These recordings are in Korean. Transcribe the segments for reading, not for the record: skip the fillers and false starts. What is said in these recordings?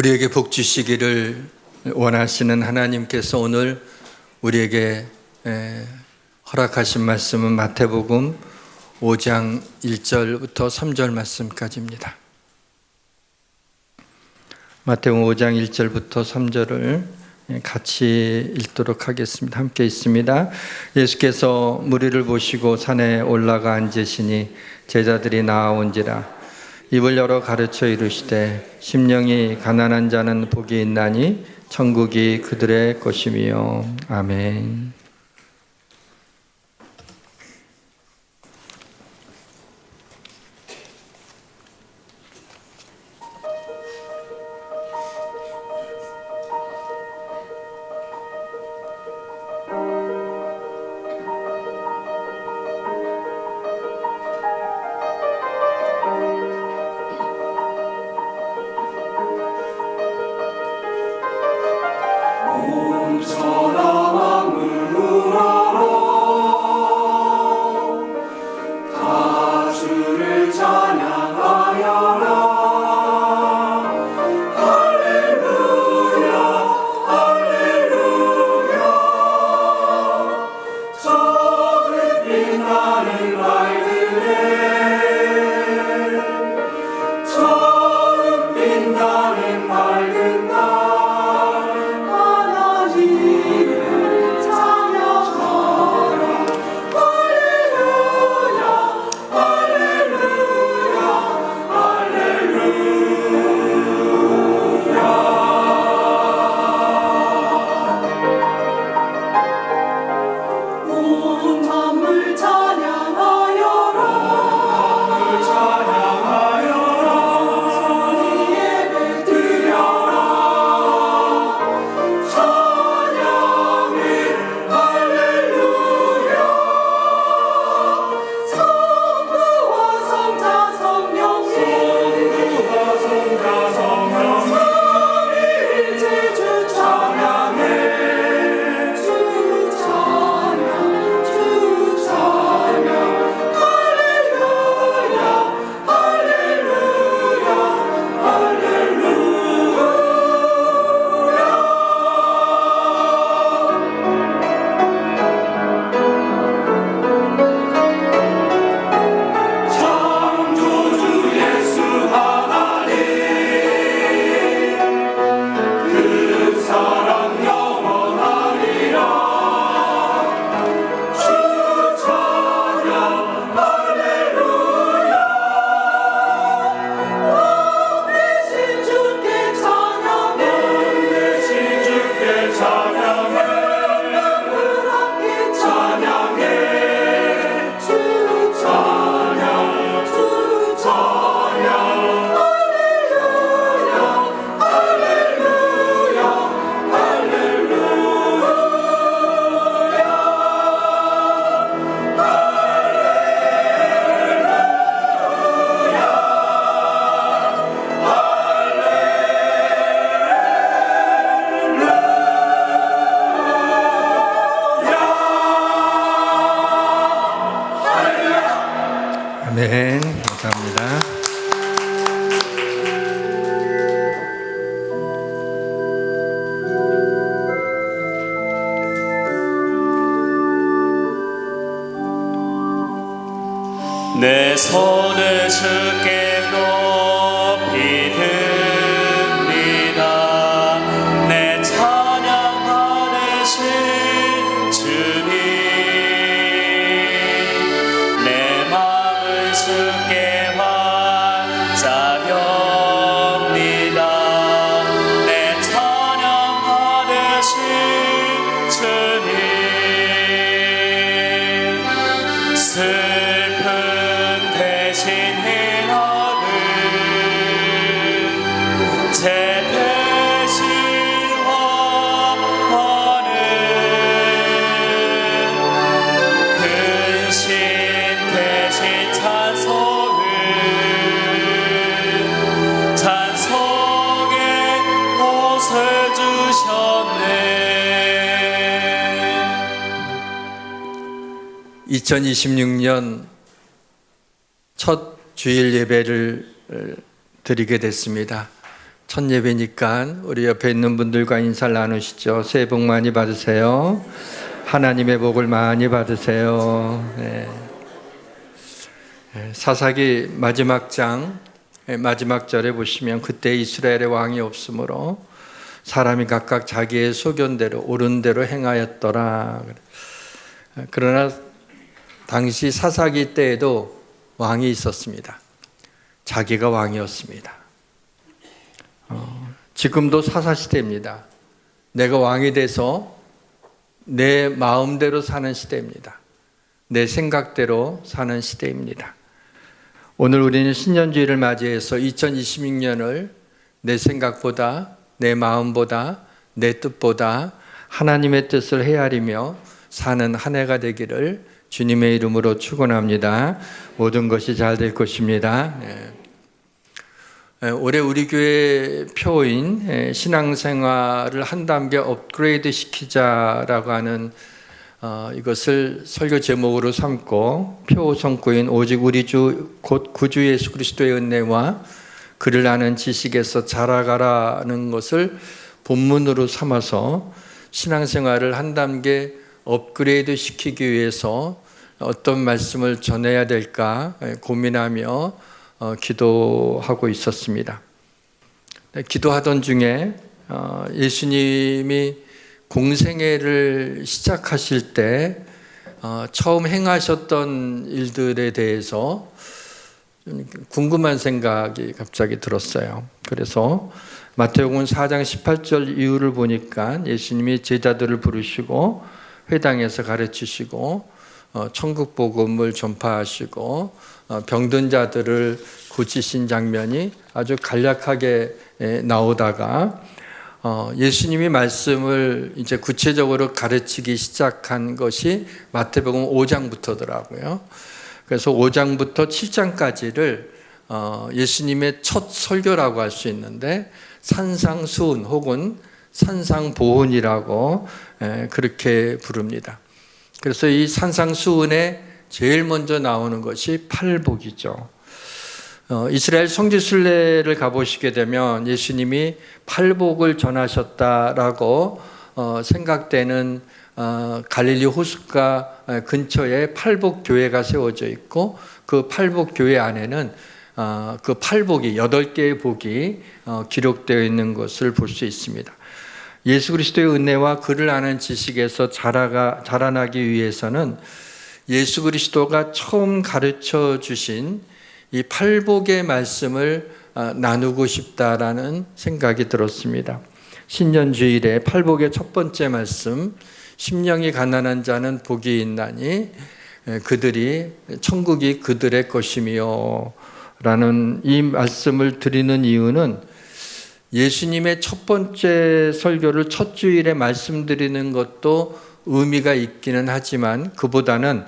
우리에게 복 주시기를 원하시는 하나님께서 오늘 우리에게 허락하신 말씀은 마태복음 5장 1절부터 3절 말씀까지입니다. 마태복음 5장 1절부터 3절을 같이 읽도록 하겠습니다. 함께 있습니다. 예수께서 무리를 보시고 산에 올라가 앉으시니 제자들이 나아온지라 입을 열어 가르쳐 이르시되 심령이 가난한 자는 복이 있나니 천국이 그들의 것이며. 아멘. 아멘. 감사합니다. 내 손을 주께 높이 듭니다. 내 찬양 받으신 주님, 내 마음을 주께 완자합니다. 내 찬양 받으신 주님, 제 대신 원하는 근신 대신 찬송의 옷을 주셨네. 2026년 첫 주일 예배를 드리게 됐습니다. 첫 예배니까 우리 옆에 있는 분들과 인사를 나누시죠. 새해 복 많이 받으세요. 하나님의 복을 많이 받으세요. 네. 사사기 마지막 장 마지막 절에 보시면 그때 이스라엘의 왕이 없으므로 사람이 각각 자기의 소견대로 옳은 대로 행하였더라. 그러나 당시 사사기 때에도 왕이 있었습니다. 자기가 왕이었습니다. 지금도 사사시대입니다. 내가 왕이 돼서 내 마음대로 사는 시대입니다. 내 생각대로 사는 시대입니다. 오늘 우리는 신년주의를 맞이해서 2026년을 내 생각보다, 내 마음보다, 내 뜻보다 하나님의 뜻을 헤아리며 사는 한 해가 되기를 주님의 이름으로 축원합니다. 모든 것이 잘 될 것입니다. 올해 우리 교회 표인 신앙생활을 한 단계 업그레이드 시키자라고 하는 이것을 설교 제목으로 삼고 표 성구인 오직 우리 주 곧 구주 예수 그리스도의 은혜와 그를 아는 지식에서 자라가라는 것을 본문으로 삼아서 신앙생활을 한 단계 업그레이드 시키기 위해서 어떤 말씀을 전해야 될까 고민하며 기도하고 있었습니다. 기도하던 중에 예수님이 공생애를 시작하실 때 처음 행하셨던 일들에 대해서 궁금한 생각이 갑자기 들었어요. 그래서 마태복음 4장 18절 이후를 보니까 예수님이 제자들을 부르시고 회당에서 가르치시고 천국 복음을 전파하시고 병든 자들을 고치신 장면이 아주 간략하게 나오다가 예수님이 말씀을 이제 구체적으로 가르치기 시작한 것이 마태복음 5장부터더라고요. 그래서 5장부터 7장까지를 예수님의 첫 설교라고 할 수 있는데 산상수훈 혹은 산상보훈이라고 그렇게 부릅니다. 그래서 이 산상수훈에 제일 먼저 나오는 것이 팔복이죠. 이스라엘 성지순례를 가보시게 되면 예수님이 팔복을 전하셨다라고 생각되는 갈릴리 호숫가 근처에 팔복교회가 세워져 있고 그 팔복교회 안에는 그 팔복이 8개의 복이 기록되어 있는 것을 볼 수 있습니다. 예수 그리스도의 은혜와 그를 아는 지식에서 자라나기 위해서는 예수 그리스도가 처음 가르쳐 주신 이 팔복의 말씀을 나누고 싶다라는 생각이 들었습니다. 신년주일에 팔복의 첫 번째 말씀, 심령이 가난한 자는 복이 있나니 그들이 천국이 그들의 것이며 라는 이 말씀을 드리는 이유는 예수님의 첫 번째 설교를 첫 주일에 말씀드리는 것도 의미가 있기는 하지만 그보다는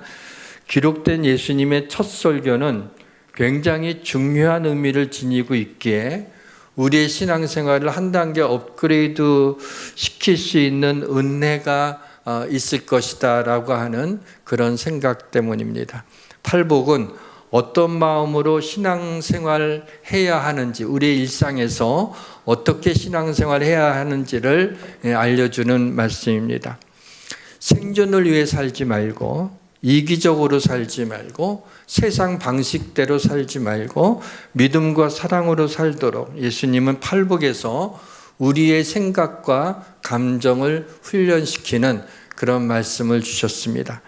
기록된 예수님의 첫 설교는 굉장히 중요한 의미를 지니고 있기에 우리의 신앙생활을 한 단계 업그레이드 시킬 수 있는 은혜가 있을 것이다 라고 하는 그런 생각 때문입니다. 팔복은 어떤 마음으로 신앙생활 해야 하는지, 우리의 일상에서 어떻게 신앙생활 해야 하는지를 알려주는 말씀입니다. 생존을 위해 살지 말고, 이기적으로 살지 말고, 세상 방식대로 살지 말고 믿음과 사랑으로 살도록 예수님은 팔복에서 우리의 생각과 감정을 훈련시키는 그런 말씀을 주셨습니다.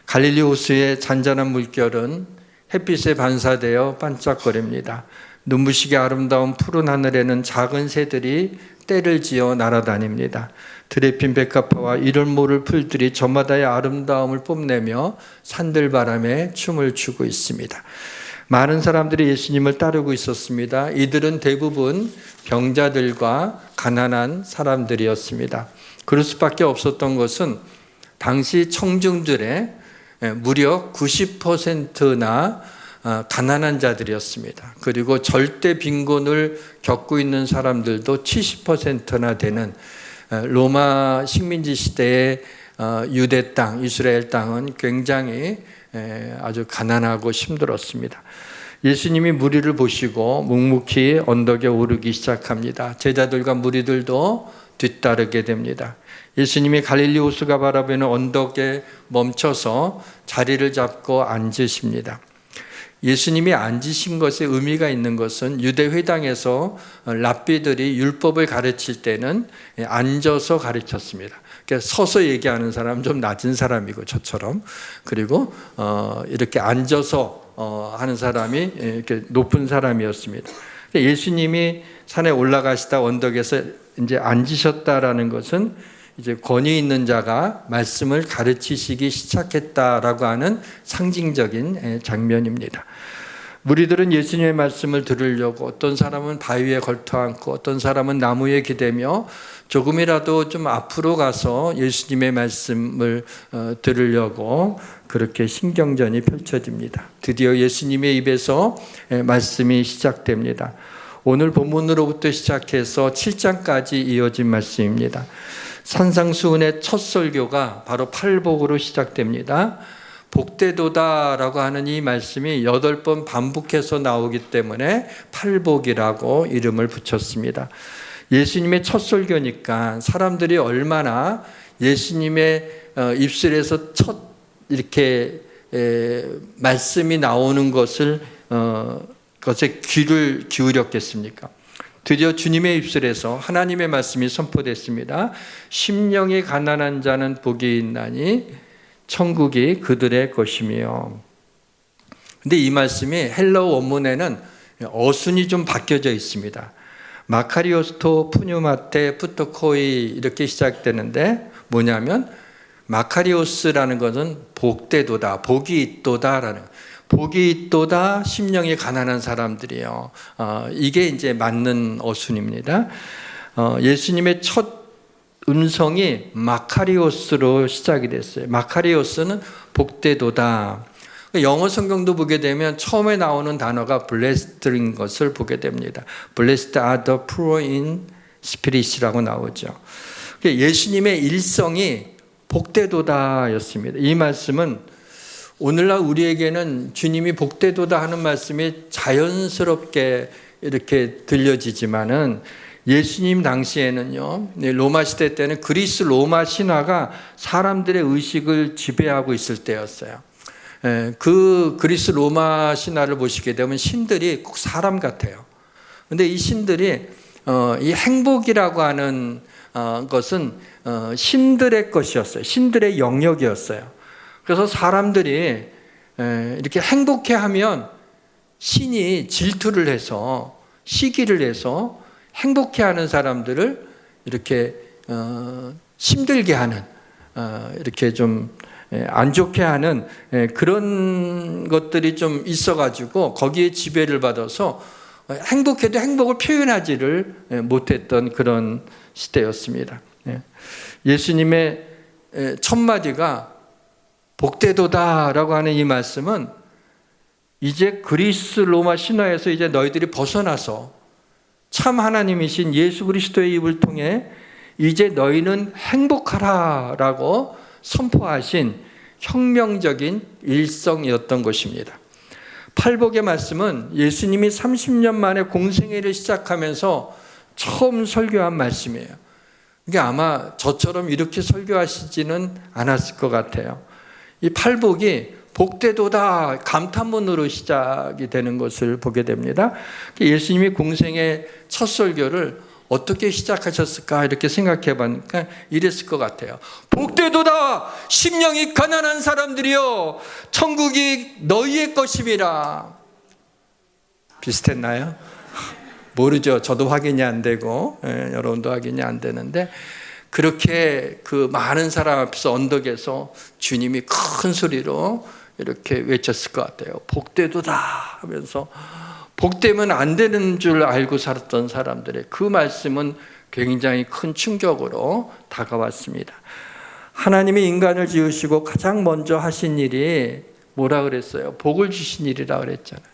갈릴리 호수의 잔잔한 물결은 햇빛에 반사되어 반짝거립니다. 눈부시게 아름다운 푸른 하늘에는 작은 새들이 떼를 지어 날아다닙니다. 들에 핀 백합화와 이를 모를 풀들이 저마다의 아름다움을 뽐내며 산들바람에 춤을 추고 있습니다. 많은 사람들이 예수님을 따르고 있었습니다. 이들은 대부분 병자들과 가난한 사람들이었습니다. 그럴 수밖에 없었던 것은 당시 청중들의 무려 90%나 가난한 자들이었습니다. 그리고 절대 빈곤을 겪고 있는 사람들도 70%나 되는 로마 식민지 시대의 유대 땅, 이스라엘 땅은 굉장히 아주 가난하고 힘들었습니다. 예수님이 무리를 보시고 묵묵히 언덕에 오르기 시작합니다. 제자들과 무리들도 뒤따르게 됩니다. 예수님이 갈릴리 호수가 바라보는 언덕에 멈춰서 자리를 잡고 앉으십니다. 예수님이 앉으신 것에 의미가 있는 것은 유대 회당에서 랍비들이 율법을 가르칠 때는 앉아서 가르쳤습니다. 그러니까 서서 얘기하는 사람 좀 낮은 사람이고 저처럼, 그리고 이렇게 앉아서 하는 사람이 이렇게 높은 사람이었습니다. 예수님이 산에 올라가시다 언덕에서 이제 앉으셨다라는 것은 이제 권위 있는 자가 말씀을 가르치시기 시작했다라고 하는 상징적인 장면입니다. 무리들은 예수님의 말씀을 들으려고 어떤 사람은 바위에 걸터앉고 어떤 사람은 나무에 기대며 조금이라도 좀 앞으로 가서 예수님의 말씀을 들으려고 그렇게 신경전이 펼쳐집니다. 드디어 예수님의 입에서 말씀이 시작됩니다. 오늘 본문으로부터 시작해서 7장까지 이어진 말씀입니다. 산상수훈의 첫 설교가 바로 팔복으로 시작됩니다. 복되도다라고 하는 이 말씀이 8번 반복해서 나오기 때문에 팔복이라고 이름을 붙였습니다. 예수님의 첫 설교니까 사람들이 얼마나 예수님의 입술에서 첫 이렇게 말씀이 나오는 것에 귀를 기울였겠습니까? 드디어 주님의 입술에서 하나님의 말씀이 선포됐습니다. 심령이 가난한 자는 복이 있나니 천국이 그들의 것이며. 근데 이 말씀이 헬라어 원문에는 어순이 좀 바뀌어져 있습니다. 마카리오스토 푸뉴마테 푸토코이 이렇게 시작되는데 뭐냐면 마카리오스라는 것은 복되도다, 복이 있도다라는, 복이 있도다 심령이 가난한 사람들이요. 이게 이제 맞는 어순입니다. 예수님의 첫 음성이 마카리오스로 시작이 됐어요. 마카리오스는 복되도다. 영어 성경도 보게 되면 처음에 나오는 단어가 blessed인 것을 보게 됩니다. Blessed are the poor in spirit이라고 나오죠. 예수님의 일성이 복되도다였습니다. 이 말씀은 오늘날 우리에게는 주님이 복되도다 하는 말씀이 자연스럽게 이렇게 들려지지만은 예수님 당시에는요, 로마 시대 때는 그리스 로마 신화가 사람들의 의식을 지배하고 있을 때였어요. 그 그리스 로마 신화를 보시게 되면 신들이 꼭 사람 같아요. 근데 이 신들이 이 행복이라고 하는 것은 신들의 것이었어요. 신들의 영역이었어요. 그래서 사람들이 이렇게 행복해하면 신이 질투를 해서 시기를 해서 행복해하는 사람들을 이렇게 힘들게 하는, 이렇게 좀 안 좋게 하는 그런 것들이 좀 있어가지고 거기에 지배를 받아서 행복해도 행복을 표현하지를 못했던 그런 시대였습니다. 예수님의 첫 마디가 복되도다라고 하는 이 말씀은 이제 그리스 로마 신화에서 이제 너희들이 벗어나서 참 하나님이신 예수 그리스도의 입을 통해 이제 너희는 행복하라라고 선포하신 혁명적인 일성이었던 것입니다. 팔복의 말씀은 예수님이 30년 만에 공생애를 시작하면서 처음 설교한 말씀이에요. 이게 아마 저처럼 이렇게 설교하시지는 않았을 것 같아요. 이 팔복이 복되도다 감탄문으로 시작이 되는 것을 보게 됩니다. 예수님이 공생의 첫 설교를 어떻게 시작하셨을까 이렇게 생각해 보니까 이랬을 것 같아요. 복되도다 심령이 가난한 사람들이여 천국이 너희의 것임이라. 비슷했나요? 모르죠. 저도 확인이 안 되고 여러분도 확인이 안 되는데 그렇게 그 많은 사람 앞에서 언덕에서 주님이 큰 소리로 이렇게 외쳤을 것 같아요. 복되도다 하면서 복되면 안 되는 줄 알고 살았던 사람들의 그 말씀은 굉장히 큰 충격으로 다가왔습니다. 하나님이 인간을 지으시고 가장 먼저 하신 일이 뭐라 그랬어요? 복을 주신 일이라 그랬잖아요.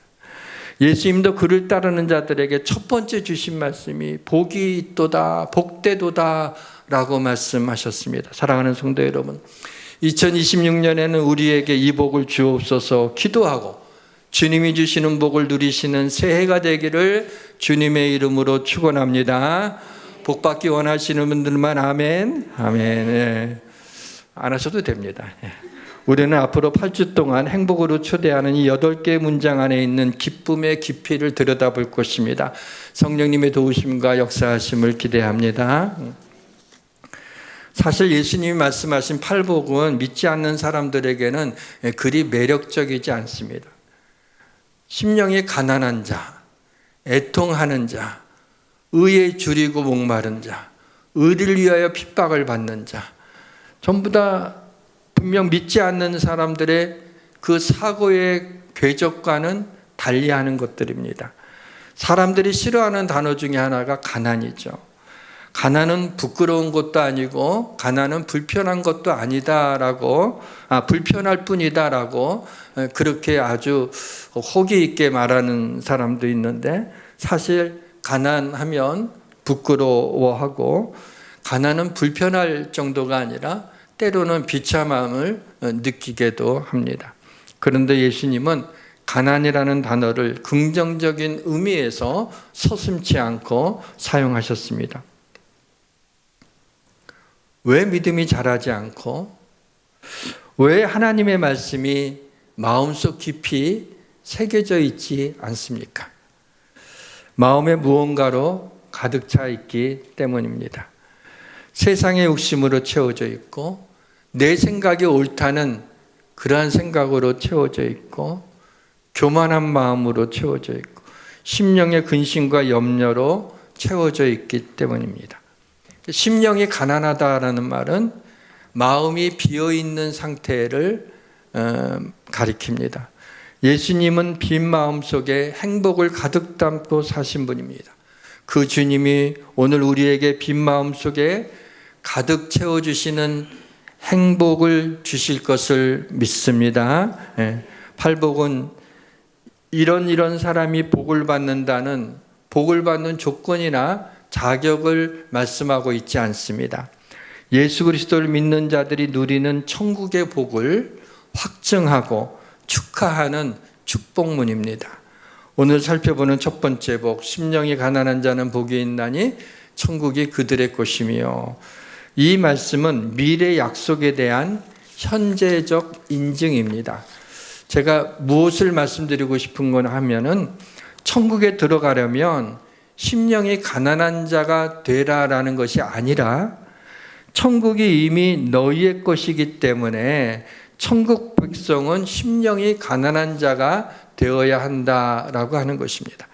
예수님도 그를 따르는 자들에게 첫 번째 주신 말씀이 복이 있도다, 복되도다 라고 말씀하셨습니다. 사랑하는 성도 여러분, 2026년에는 우리에게 이 복을 주옵소서 기도하고 주님이 주시는 복을 누리시는 새해가 되기를 주님의 이름으로 축원합니다. 복 받기 원하시는 분들만 아멘. 아멘. 네. 안 하셔도 됩니다. 우리는 앞으로 8주 동안 행복으로 초대하는 이 8개의 문장 안에 있는 기쁨의 깊이를 들여다볼 것입니다. 성령님의 도우심과 역사하심을 기대합니다. 사실 예수님이 말씀하신 팔복은 믿지 않는 사람들에게는 그리 매력적이지 않습니다. 심령이 가난한 자, 애통하는 자, 의에 줄이고 목마른 자, 의를 위하여 핍박을 받는 자, 전부 다 분명 믿지 않는 사람들의 그 사고의 궤적과는 달리하는 것들입니다. 사람들이 싫어하는 단어 중에 하나가 가난이죠. 가난은 부끄러운 것도 아니고 가난은 불편한 것도 아니다라고, 불편할 뿐이다라고 그렇게 아주 호기 있게 말하는 사람도 있는데, 사실 가난하면 부끄러워하고 가난은 불편할 정도가 아니라 때로는 비참함을 느끼게도 합니다. 그런데 예수님은 가난이라는 단어를 긍정적인 의미에서 서슴지 않고 사용하셨습니다. 왜 믿음이 자라지 않고, 왜 하나님의 말씀이 마음속 깊이 새겨져 있지 않습니까? 마음에 무언가로 가득 차 있기 때문입니다. 세상의 욕심으로 채워져 있고, 내 생각이 옳다는 그러한 생각으로 채워져 있고, 교만한 마음으로 채워져 있고, 심령의 근심과 염려로 채워져 있기 때문입니다. 심령이 가난하다라는 말은 마음이 비어있는 상태를 가리킵니다. 예수님은 빈 마음 속에 행복을 가득 담고 사신 분입니다. 그 주님이 오늘 우리에게 빈 마음 속에 가득 채워주시는 행복을 주실 것을 믿습니다. 팔복은 이런 사람이 복을 받는다는, 복을 받는 조건이나 자격을 말씀하고 있지 않습니다. 예수 그리스도를 믿는 자들이 누리는 천국의 복을 확증하고 축하하는 축복문입니다. 오늘 살펴보는 첫 번째 복, 심령이 가난한 자는 복이 있나니 천국이 그들의 것이며, 이 말씀은 미래 약속에 대한 현재적 인증입니다. 제가 무엇을 말씀드리고 싶은 건 하면은, 천국에 들어가려면 심령이 가난한 자가 되라라는 것이 아니라, 천국이 이미 너희의 것이기 때문에 천국 백성은 심령이 가난한 자가 되어야 한다라고 하는 것입니다.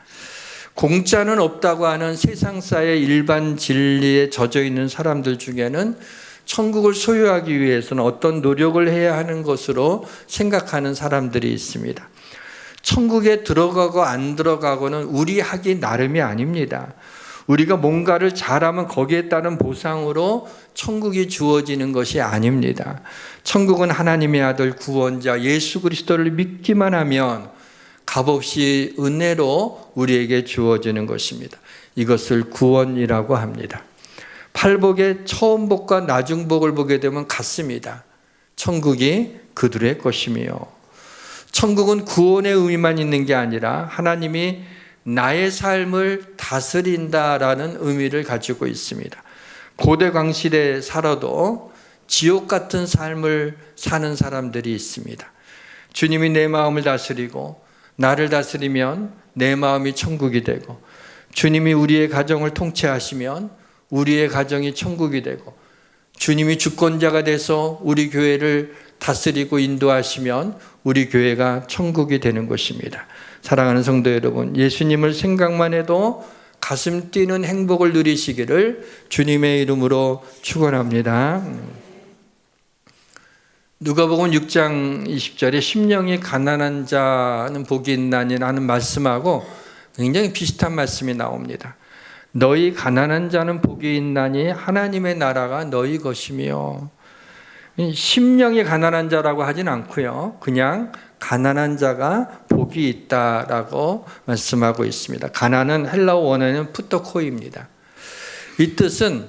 공짜는 없다고 하는 세상사의 일반 진리에 젖어 있는 사람들 중에는 천국을 소유하기 위해서는 어떤 노력을 해야 하는 것으로 생각하는 사람들이 있습니다. 천국에 들어가고 안 들어가고는 우리 하기 나름이 아닙니다. 우리가 뭔가를 잘하면 거기에 따른 보상으로 천국이 주어지는 것이 아닙니다. 천국은 하나님의 아들 구원자 예수 그리스도를 믿기만 하면 값없이 은혜로 우리에게 주어지는 것입니다. 이것을 구원이라고 합니다. 팔복의 처음 복과 나중 복을 보게 되면 같습니다. 천국이 그들의 것이며, 천국은 구원의 의미만 있는 게 아니라 하나님이 나의 삶을 다스린다라는 의미를 가지고 있습니다. 고대 광실에 살아도 지옥 같은 삶을 사는 사람들이 있습니다. 주님이 내 마음을 다스리고 나를 다스리면 내 마음이 천국이 되고, 주님이 우리의 가정을 통치하시면 우리의 가정이 천국이 되고, 주님이 주권자가 돼서 우리 교회를 다스리고 인도하시면 우리 교회가 천국이 되는 것입니다. 사랑하는 성도 여러분, 예수님을 생각만 해도 가슴 뛰는 행복을 누리시기를 주님의 이름으로 축원합니다. 누가복음 6장 20절에 심령이 가난한 자는 복이 있나니 라는 말씀하고 굉장히 비슷한 말씀이 나옵니다. 너희 가난한 자는 복이 있나니 하나님의 나라가 너희 것이며, 심령이 가난한 자라고 하진 않고요, 그냥 가난한 자가 복이 있다라고 말씀하고 있습니다. 가난은 헬라어 원어는 푸토코입니다. 이 뜻은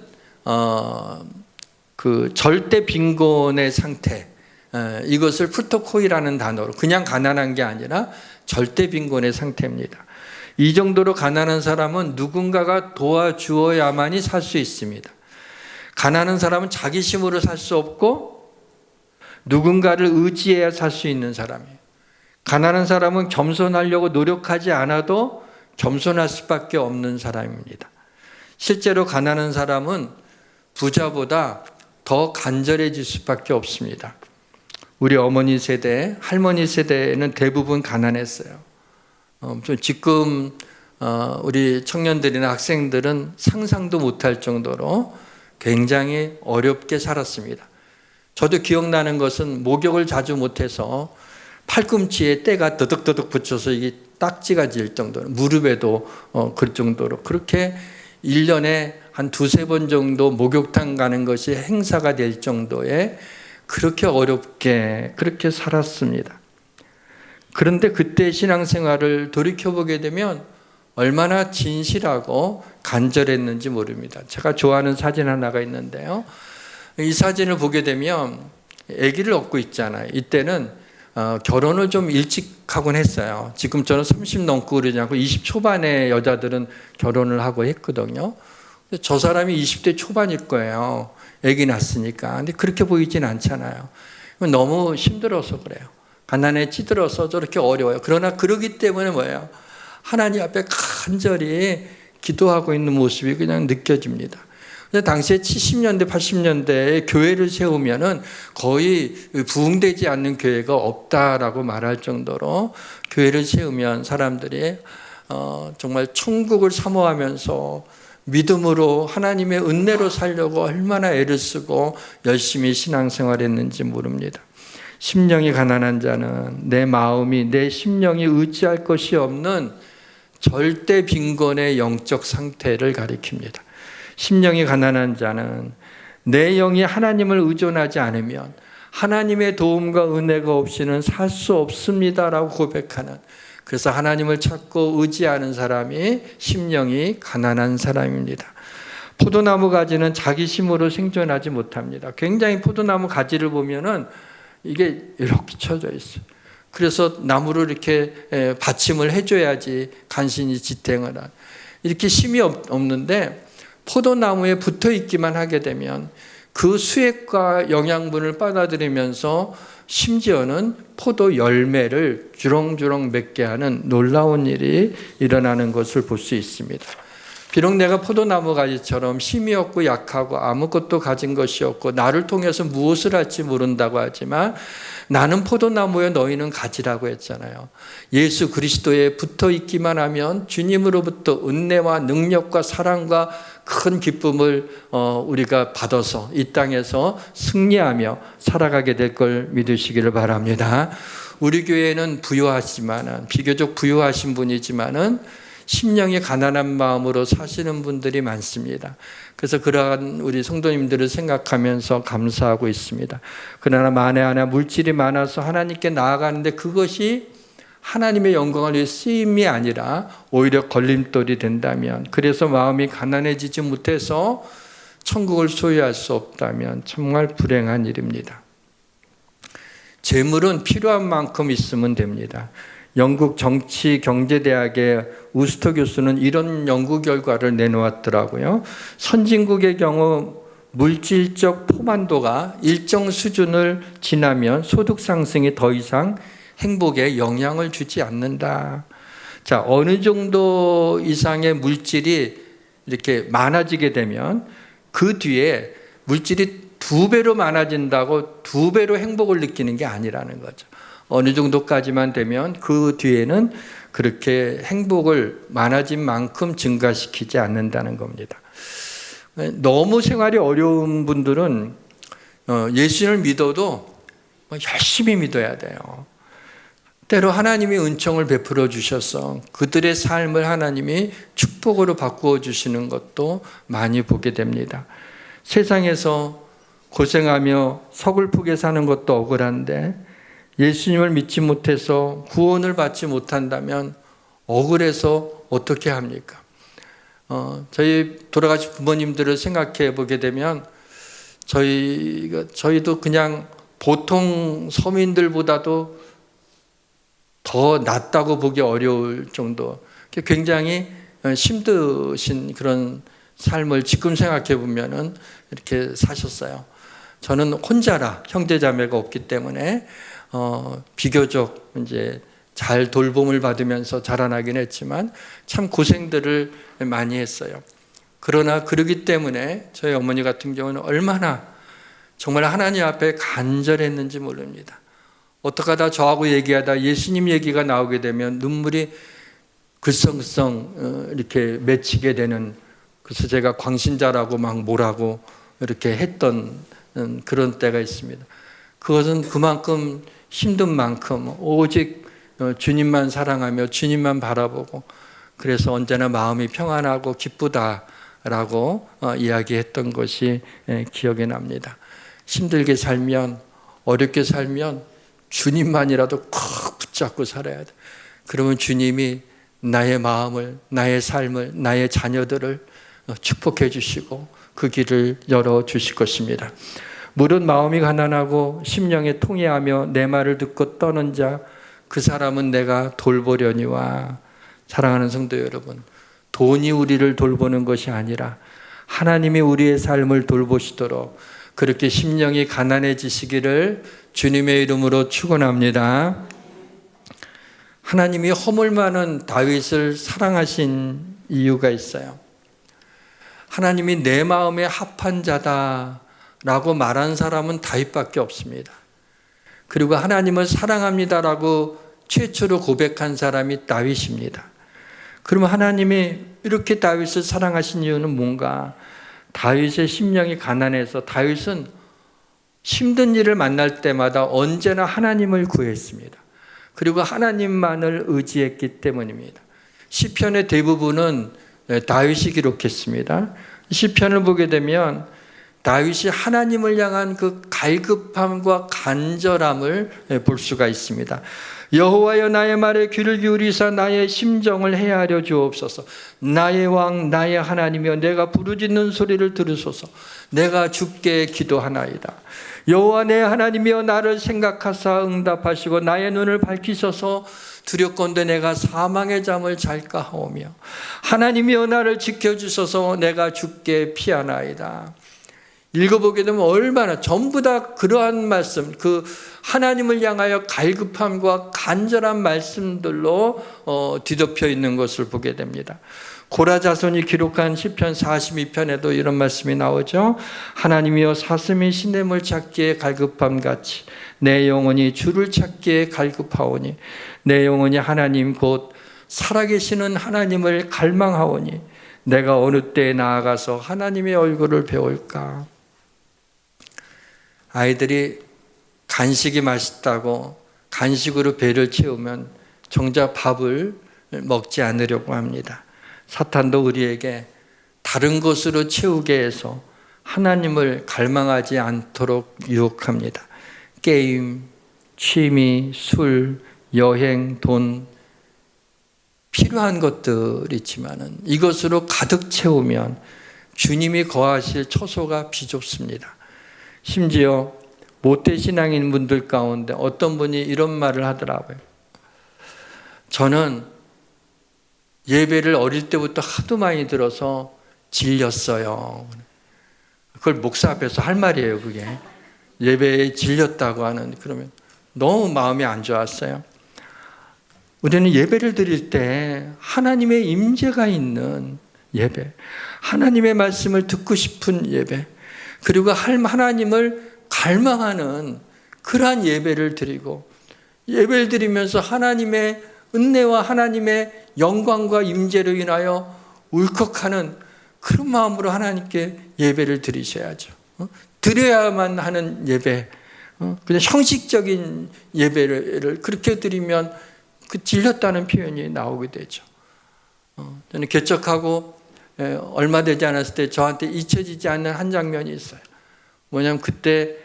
그 절대 빈곤의 상태, 이것을 푸토코이라는 단어로 그냥 가난한 게 아니라 절대 빈곤의 상태입니다. 이 정도로 가난한 사람은 누군가가 도와주어야만이 살 수 있습니다. 가난한 사람은 자기 힘으로 살 수 없고 누군가를 의지해야 살 수 있는 사람이에요. 가난한 사람은 겸손하려고 노력하지 않아도 겸손할 수밖에 없는 사람입니다. 실제로 가난한 사람은 부자보다 더 간절해질 수밖에 없습니다. 우리 어머니 세대, 할머니 세대는 대부분 가난했어요. 지금 우리 청년들이나 학생들은 상상도 못할 정도로 굉장히 어렵게 살았습니다. 저도 기억나는 것은 목욕을 자주 못해서 팔꿈치에 때가 더덕더덕 붙여서 이게 딱지가 질 정도로, 무릎에도 그럴 정도로 그렇게 1년에 한 2-3번 정도 목욕탕 가는 것이 행사가 될 정도의 그렇게 어렵게 그렇게 살았습니다. 그런데 그때 신앙생활을 돌이켜보게 되면 얼마나 진실하고 간절했는지 모릅니다. 제가 좋아하는 사진 하나가 있는데요. 이 사진을 보게 되면 아기를 얻고 있잖아요. 이때는 결혼을 좀 일찍 하곤 했어요. 지금처럼 30 넘고 그러지 않고 20 초반에 여자들은 결혼을 하고 했거든요. 저 사람이 20대 초반일 거예요. 아기 낳았으니까. 근데 그렇게 보이진 않잖아요. 너무 힘들어서 그래요. 가난에 찌들어서 저렇게 어려워요. 그러나 그러기 때문에 뭐예요? 하나님 앞에 간절히 기도하고 있는 모습이 그냥 느껴집니다. 근데 당시에 70년대, 80년대에 교회를 세우면은 거의 부흥되지 않는 교회가 없다라고 말할 정도로 교회를 세우면 사람들이 정말 천국을 사모하면서 믿음으로 하나님의 은혜로 살려고 얼마나 애를 쓰고 열심히 신앙생활했는지 모릅니다. 심령이 가난한 자는 내 마음이 내 심령이 의지할 것이 없는 절대 빈곤의 영적 상태를 가리킵니다. 심령이 가난한 자는 내 영이 하나님을 의존하지 않으면 하나님의 도움과 은혜가 없이는 살 수 없습니다라고 고백하는, 그래서 하나님을 찾고 의지하는 사람이 심령이 가난한 사람입니다. 포도나무 가지는 자기 힘으로 생존하지 못합니다. 굉장히 포도나무 가지를 보면은 이게 이렇게 쳐져 있어요. 그래서 나무를 이렇게 받침을 해줘야지 간신히 지탱을 한. 이렇게 힘이 없는데 포도나무에 붙어 있기만 하게 되면 그 수액과 영양분을 빨아들이면서 심지어는 포도 열매를 주렁주렁 맺게 하는 놀라운 일이 일어나는 것을 볼 수 있습니다. 비록 내가 포도나무 가지처럼 힘이 없고 약하고 아무것도 가진 것이 없고 나를 통해서 무엇을 할지 모른다고 하지만 나는 포도나무에 너희는 가지라고 했잖아요. 예수 그리스도에 붙어 있기만 하면 주님으로부터 은혜와 능력과 사랑과 큰 기쁨을 우리가 받아서 이 땅에서 승리하며 살아가게 될 걸 믿으시기를 바랍니다. 우리 교회는 부유하지만은, 비교적 부유하신 분이지만은 심령이 가난한 마음으로 사시는 분들이 많습니다. 그래서 그러한 우리 성도님들을 생각하면서 감사하고 있습니다. 그러나 만에 하나 물질이 많아서 하나님께 나아가는데 그것이 하나님의 영광을 위해 쓰임이 아니라 오히려 걸림돌이 된다면, 그래서 마음이 가난해지지 못해서 천국을 소유할 수 없다면 정말 불행한 일입니다. 재물은 필요한 만큼 있으면 됩니다. 영국 정치경제대학의 우스터 교수는 이런 연구 결과를 내놓았더라고요. 선진국의 경우 물질적 포만도가 일정 수준을 지나면 소득 상승이 더 이상 행복에 영향을 주지 않는다. 자, 어느 정도 이상의 물질이 이렇게 많아지게 되면 그 뒤에 물질이 2배로 많아진다고 2배로 행복을 느끼는 게 아니라는 거죠. 어느 정도까지만 되면 그 뒤에는 그렇게 행복을 많아진 만큼 증가시키지 않는다는 겁니다. 너무 생활이 어려운 분들은 예수를 믿어도 열심히 믿어야 돼요. 때로 하나님이 은총을 베풀어 주셔서 그들의 삶을 하나님이 축복으로 바꾸어 주시는 것도 많이 보게 됩니다. 세상에서 고생하며 서글프게 사는 것도 억울한데 예수님을 믿지 못해서 구원을 받지 못한다면 억울해서 어떻게 합니까? 저희 돌아가신 부모님들을 생각해 보게 되면 저희도 그냥 보통 서민들보다도 더 낫다고 보기 어려울 정도, 굉장히 힘드신 그런 삶을 지금 생각해 보면은 이렇게 사셨어요. 저는 혼자라 형제 자매가 없기 때문에 비교적 이제 잘 돌봄을 받으면서 자라나긴 했지만 참 고생들을 많이 했어요. 그러나 그러기 때문에 저희 어머니 같은 경우는 얼마나 정말 하나님 앞에 간절했는지 모릅니다. 어떻게 하다 저하고 얘기하다 예수님 얘기가 나오게 되면 눈물이 글썽글썽 이렇게 맺히게 되는, 그래서 제가 광신자라고 막 뭐라고 이렇게 했던 그런 때가 있습니다. 그것은 그만큼 힘든 만큼 오직 주님만 사랑하며 주님만 바라보고, 그래서 언제나 마음이 평안하고 기쁘다라고 이야기했던 것이 기억이 납니다. 힘들게 살면, 어렵게 살면 주님만이라도 콕 붙잡고 살아야 돼. 그러면 주님이 나의 마음을, 나의 삶을, 나의 자녀들을 축복해 주시고 그 길을 열어주실 것입니다. 무릇 마음이 가난하고 심령에 통회하며 내 말을 듣고 떠는 자, 그 사람은 내가 돌보려니와. 사랑하는 성도 여러분, 돈이 우리를 돌보는 것이 아니라 하나님이 우리의 삶을 돌보시도록 그렇게 심령이 가난해지시기를 주님의 이름으로 축원합니다. 하나님이 허물 많은 다윗을 사랑하신 이유가 있어요. 하나님이 내 마음에 합한 자다라고 말한 사람은 다윗밖에 없습니다. 그리고 하나님을 사랑합니다라고 최초로 고백한 사람이 다윗입니다. 그러면 하나님이 이렇게 다윗을 사랑하신 이유는 뭔가? 다윗의 심령이 가난해서 다윗은 힘든 일을 만날 때마다 언제나 하나님을 구했습니다. 그리고 하나님만을 의지했기 때문입니다. 시편의 대부분은 다윗이 기록했습니다. 시편을 보게 되면 다윗이 하나님을 향한 그 갈급함과 간절함을 볼 수가 있습니다. 여호와여, 나의 말에 귀를 기울이사 나의 심정을 헤아려 주옵소서. 나의 왕, 나의 하나님이여, 내가 부르짖는 소리를 들으소서. 내가 주께 기도하나이다. 여호와 내 하나님이여, 나를 생각하사 응답하시고 나의 눈을 밝히셔서 두렵건대 내가 사망의 잠을 잘까 하오며, 하나님이여 나를 지켜주셔서 내가 주께 피하나이다. 읽어보게 되면 얼마나 전부 다 그러한 말씀, 그 하나님을 향하여 갈급함과 간절한 말씀들로 뒤덮여 있는 것을 보게 됩니다. 고라 자손이 기록한 시편 42편에도 이런 말씀이 나오죠. 하나님이여, 사슴이 시냇물 찾기에 갈급함같이 내 영혼이 주를 찾기에 갈급하오니, 내 영혼이 하나님 곧 살아계시는 하나님을 갈망하오니, 내가 어느 때에 나아가서 하나님의 얼굴을 배울까. 아이들이 간식이 맛있다고 간식으로 배를 채우면 정작 밥을 먹지 않으려고 합니다. 사탄도 우리에게 다른 것으로 채우게 해서 하나님을 갈망하지 않도록 유혹합니다. 게임, 취미, 술, 여행, 돈, 필요한 것들이지만은 이것으로 가득 채우면 주님이 거하실 처소가 비좁습니다. 심지어 모태신앙인 분들 가운데 어떤 분이 이런 말을 하더라고요. 저는 예배를 어릴 때부터 하도 많이 들어서 질렸어요. 그걸 목사 앞에서 할 말이에요, 그게. 예배에 질렸다고 하는, 그러면 너무 마음이 안 좋았어요. 우리는 예배를 드릴 때 하나님의 임재가 있는 예배, 하나님의 말씀을 듣고 싶은 예배, 그리고 하나님을 갈망하는 그러한 예배를 드리고, 예배를 드리면서 하나님의 은혜와 하나님의 영광과 임재로 인하여 울컥하는 그런 마음으로 하나님께 예배를 드리셔야죠. 드려야만 하는 예배, 그냥 형식적인 예배를 그렇게 드리면 그 질렸다는 표현이 나오게 되죠. 저는 개척하고 얼마 되지 않았을 때 저한테 잊혀지지 않는 한 장면이 있어요. 뭐냐면 그때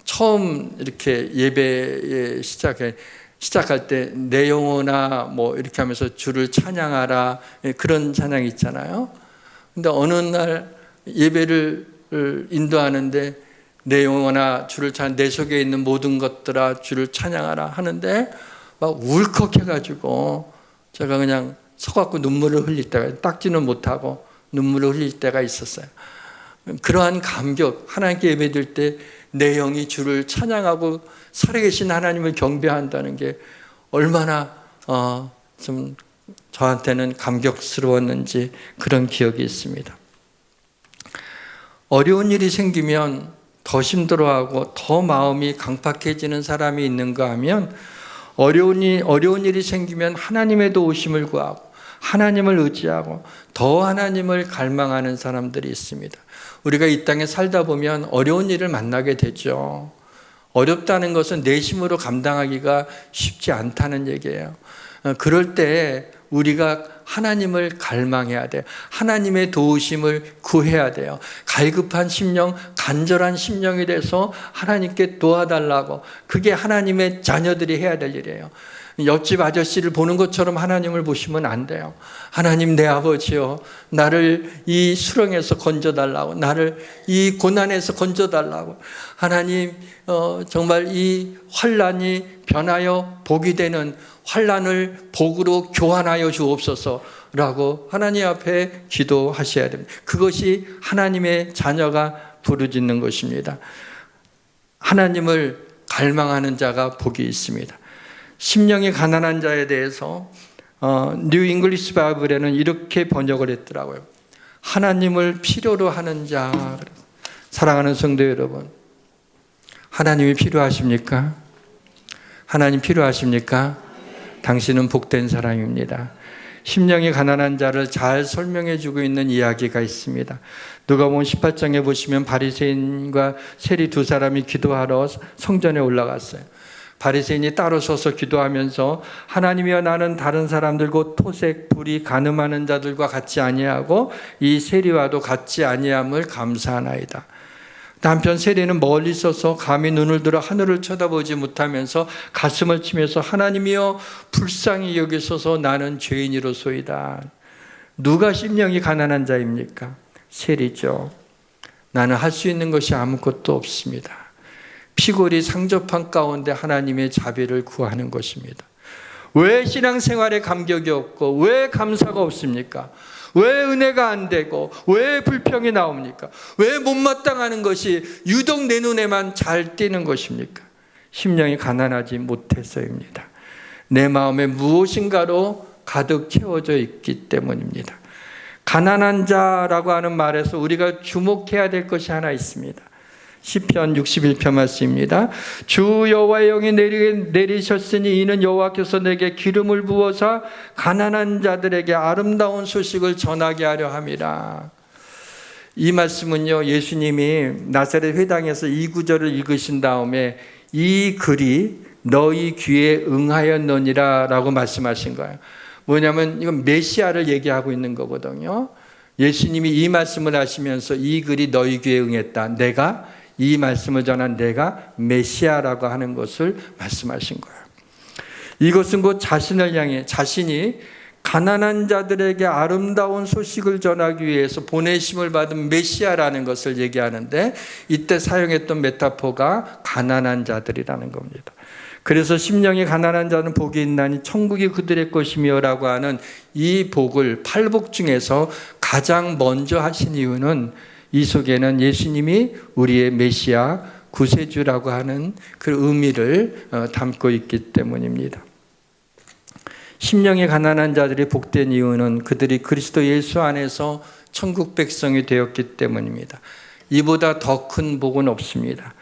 처음 이렇게 예배에 시작할 때 내 영혼아 뭐 이렇게 하면서 주를 찬양하라, 그런 찬양이 있잖아요. 근데 어느 날 예배를 인도하는데 내 영혼아 주를 찬양, 내 속에 있는 모든 것들아 주를 찬양하라 하는데 막 울컥해가지고 제가 그냥 서갖고 눈물을 흘릴 때가, 닦지는 못하고 눈물을 흘릴 때가 있었어요. 그러한 감격, 하나님께 예배드릴 때 내 영이 주를 찬양하고 살아계신 하나님을 경배한다는 게 얼마나 좀 저한테는 감격스러웠는지 그런 기억이 있습니다. 어려운 일이 생기면 더 힘들어하고 더 마음이 강팍해지는 사람이 있는가 하면 어려운 일이 생기면 하나님의 도우심을 구하고 하나님을 의지하고 더 하나님을 갈망하는 사람들이 있습니다. 우리가 이 땅에 살다 보면 어려운 일을 만나게 되죠. 어렵다는 것은 내심으로 감당하기가 쉽지 않다는 얘기예요. 그럴 때 우리가 하나님을 갈망해야 돼요. 하나님의 도우심을 구해야 돼요. 갈급한 심령, 간절한 심령이 돼서 하나님께 도와달라고, 그게 하나님의 자녀들이 해야 될 일이에요. 옆집 아저씨를 보는 것처럼 하나님을 보시면 안 돼요. 하나님, 내 아버지요, 나를 이 수렁에서 건져달라고, 나를 이 고난에서 건져달라고, 하나님 정말 이 환난이 변하여 복이 되는 환난을 복으로 교환하여 주옵소서라고 하나님 앞에 기도하셔야 됩니다. 그것이 하나님의 자녀가 부르짖는 것입니다. 하나님을 갈망하는 자가 복이 있습니다. 심령이 가난한 자에 대해서 뉴 잉글리시 바이블에는 이렇게 번역을 했더라고요. 하나님을 필요로 하는 자. 사랑하는 성도 여러분, 하나님이 필요하십니까? 하나님 필요하십니까? 당신은 복된 사람입니다. 심령이 가난한 자를 잘 설명해 주고 있는 이야기가 있습니다. 누가복음 18장에 보시면 바리새인과 세리 두 사람이 기도하러 성전에 올라갔어요. 바리새인이 따로 서서 기도하면서 하나님이여, 나는 다른 사람들 곧 토색, 불의, 간음하는 자들과 같지 아니하고 이 세리와도 같지 아니함을 감사하나이다. 한편 세리는 멀리 서서 감히 눈을 들어 하늘을 쳐다보지 못하면서 가슴을 치면서 하나님이여, 불쌍히 여기소서, 나는 죄인이로소이다. 누가 심령이 가난한 자입니까? 세리죠. 나는 할 수 있는 것이 아무것도 없습니다. 피골이 상접한 가운데 하나님의 자비를 구하는 것입니다. 왜 신앙생활에 감격이 없고 왜 감사가 없습니까? 왜 은혜가 안 되고 왜 불평이 나옵니까? 왜 못마땅하는 것이 유독 내 눈에만 잘 띄는 것입니까? 심령이 가난하지 못해서입니다. 내 마음에 무엇인가로 가득 채워져 있기 때문입니다. 가난한 자라고 하는 말에서 우리가 주목해야 될 것이 하나 있습니다. 시편 61편 말씀입니다. 주 여호와의 영이 내리셨으니 이는 여호와께서 내게 기름을 부어서 가난한 자들에게 아름다운 소식을 전하게 하려 함이라. 이 말씀은요, 예수님이 나사렛 회당에서 이 구절을 읽으신 다음에 이 글이 너희 귀에 응하였느니라 라고 말씀하신 거예요. 뭐냐면 이건 메시아를 얘기하고 있는 거거든요. 예수님이 이 말씀을 하시면서 이 글이 너희 귀에 응했다. 내가 이 말씀을 전한 내가 메시아라고 하는 것을 말씀하신 거예요. 이것은 곧 자신을 향해, 자신이 가난한 자들에게 아름다운 소식을 전하기 위해서 보내심을 받은 메시아라는 것을 얘기하는데, 이때 사용했던 메타포가 가난한 자들이라는 겁니다. 그래서 심령이 가난한 자는 복이 있나니 천국이 그들의 것이며 라고 하는 이 복을, 팔복 중에서 가장 먼저 하신 이유는 이 속에는 예수님이 우리의 메시아, 구세주라고 하는 그 의미를 담고 있기 때문입니다. 심령이 가난한 자들이 복된 이유는 그들이 그리스도 예수 안에서 천국 백성이 되었기 때문입니다. 이보다 더 큰 복은 없습니다.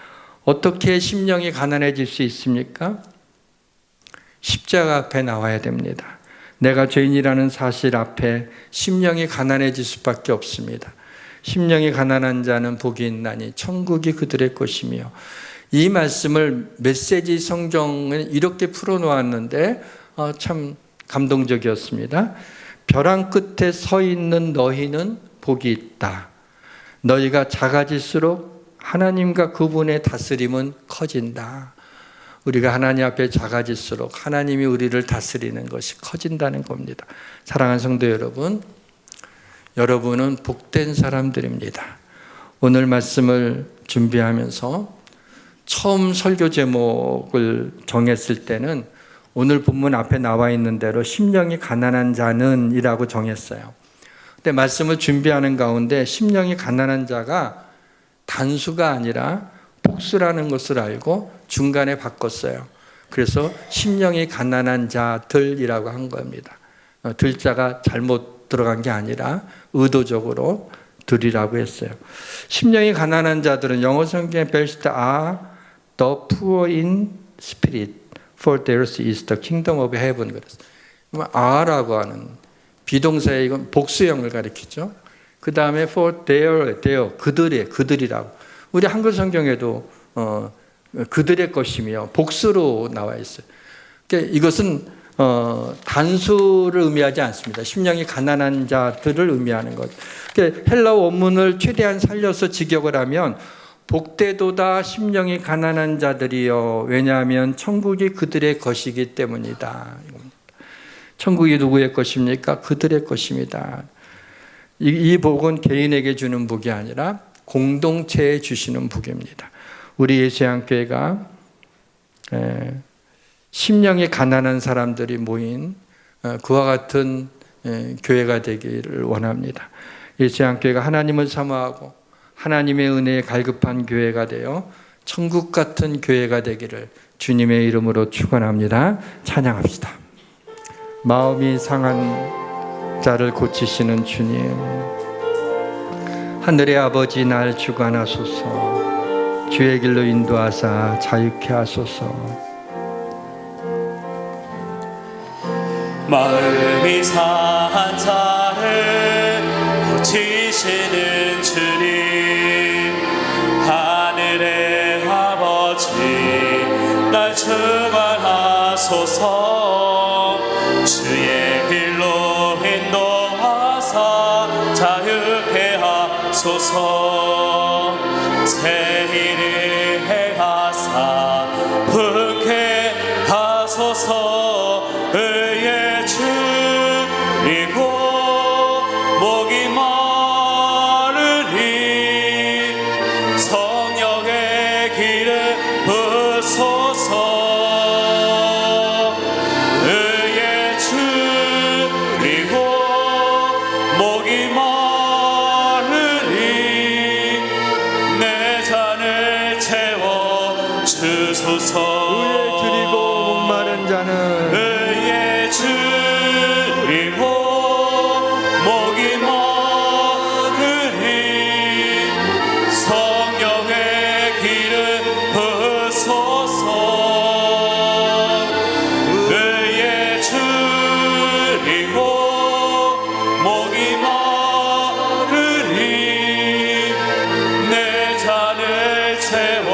어떻게 심령이 가난해질 수 있습니까? 십자가 앞에 나와야 됩니다. 내가 죄인이라는 사실 앞에 심령이 가난해질 수밖에 없습니다. 심령이 가난한 자는 복이 있나니 천국이 그들의 것이며, 이 말씀을 메시지 성경은 이렇게 풀어놓았는데 참 감동적이었습니다. 벼랑 끝에 서 있는 너희는 복이 있다. 너희가 작아질수록 하나님과 그분의 다스림은 커진다. 우리가 하나님 앞에 작아질수록 하나님이 우리를 다스리는 것이 커진다는 겁니다. 사랑하는 성도 여러분, 여러분은 복된 사람들입니다. 오늘 말씀을 준비하면서 처음 설교 제목을 정했을 때는 오늘 본문 앞에 나와 있는 대로 심령이 가난한 자는 이라고 정했어요. 근데 말씀을 준비하는 가운데 심령이 가난한 자가 단수가 아니라 복수라는 것을 알고 중간에 바꿨어요. 그래서 심령이 가난한 자들이라고 한 겁니다. 들자가 잘못 들어간 게 아니라 의도적으로 들이라고 했어요. 심령이 가난한 자들은 영어 성경에 Blessed are the poor in spirit, for theirs is the kingdom of heaven. 그랬어요. are라고 하는 비동사의 이건 복수형을 가리키죠. 그 다음에 for their, 그들이라고. 우리 한글 성경에도 그들의 것이며 복수로 나와 있어요. 그러니까 이것은 단수를 의미하지 않습니다. 심령이 가난한 자들을 의미하는 것. 그러니까 헬라어 원문을 최대한 살려서 직역을 하면 복되도다 심령이 가난한 자들이여, 왜냐하면 천국이 그들의 것이기 때문이다. 천국이 누구의 것입니까? 그들의 것입니다. 이 복은 개인에게 주는 복이 아니라 공동체에 주시는 복입니다. 우리 예수양교회가 심령이 가난한 사람들이 모인 그와 같은 교회가 되기를 원합니다. 예수양교회가 하나님을 사모하고 하나님의 은혜에 갈급한 교회가 되어 천국 같은 교회가 되기를 주님의 이름으로 축원합니다. 찬양합시다. 마음이 상한 자를 고치시는 주님, 하늘의 아버지 날 주관하소서. 주의 길로 인도하사 자유케 하소서. 마음이 상한 자를 고치시는 주님, 하늘의 아버지 날 주관하소서. 주의 길로 인도하사 자유케 하소서. 새 일을 행하사 분케 하소서. 의의 주리고 목이 마르니 성령의 길을 부소서. 의의 주리고 목이 마르니 내 잔을 채워 주소서. 의에 줄이고 목마른 자는 의에 줄이고 목이 마르니 성령의 길을 부소서. 의에 줄이고 목이 마르니 내 잔을 채워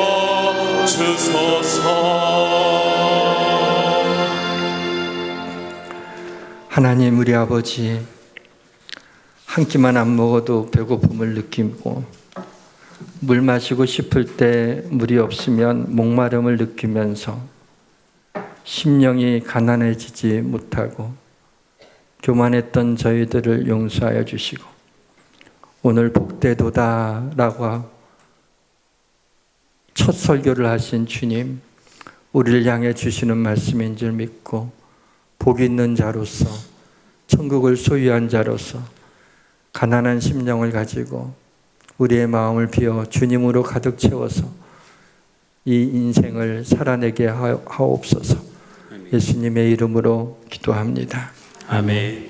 주소서. 하나님, 우리 아버지, 한 끼만 안 먹어도 배고픔을 느끼고 물 마시고 싶을 때 물이 없으면 목마름을 느끼면서 심령이 가난해지지 못하고 교만했던 저희들을 용서하여 주시고 오늘 복되도다라고 첫 설교를 하신 주님, 우리를 향해 주시는 말씀인 줄 믿고 복 있는 자로서, 천국을 소유한 자로서 가난한 심령을 가지고 우리의 마음을 비워 주님으로 가득 채워서 이 인생을 살아내게 하옵소서. 예수님의 이름으로 기도합니다. 아멘.